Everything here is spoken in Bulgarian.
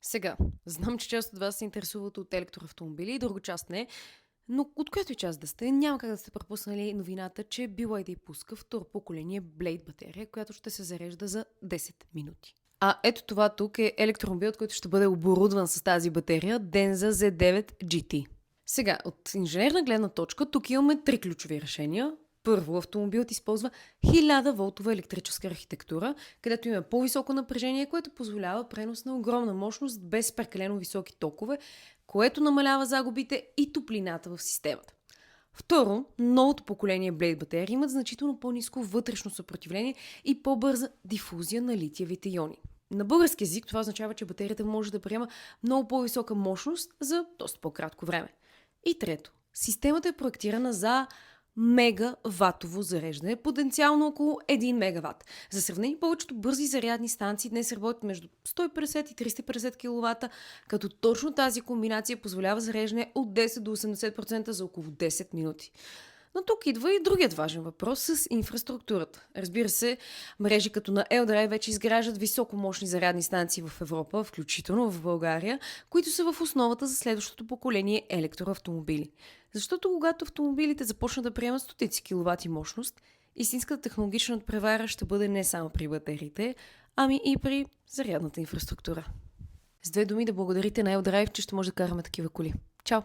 Сега, знам, че част от вас се интересуват от електроавтомобили, друга част не, но от която и част да сте, няма как да сте пропуснали новината, че BYD пуска второ поколение Blade батерия, която ще се зарежда за 10 минути. А ето това тук е електромобил, който ще бъде оборудван с тази батерия Denza Z9 GT. Сега, от инженерна гледна точка, тук имаме три ключови решения. Първо, автомобилът използва 1000 волтова електрическа архитектура, където има по-високо напрежение, което позволява пренос на огромна мощност без прекалено високи токове, което намалява загубите и топлината в системата. Второ, новото поколение Blade батерии имат значително по-ниско вътрешно съпротивление и по-бърза дифузия на литиевите иони. На български език това означава, че батерията може да приема много по-висока мощност за доста по-кратко време. И трето, системата е проектирана за мегаватово зареждане, потенциално около 1 мегаватт. За сравнение, повечето бързи зарядни станции днес работят между 150 и 350 кВт, като точно тази комбинация позволява зареждане от 10 до 80% за около 10 минути. Но тук идва и другият важен въпрос с инфраструктурата. Разбира се, мрежи като на Елдрай вече изграждат високомощни зарядни станции в Европа, включително в България, които са в основата за следващото поколение електроавтомобили. Защото когато автомобилите започнат да приемат стотици киловати мощност, истинската технологична надпревара ще бъде не само при батериите, ами и при зарядната инфраструктура. С две думи да благодарите на Елдрайв, че ще може да караме такива коли. Чао!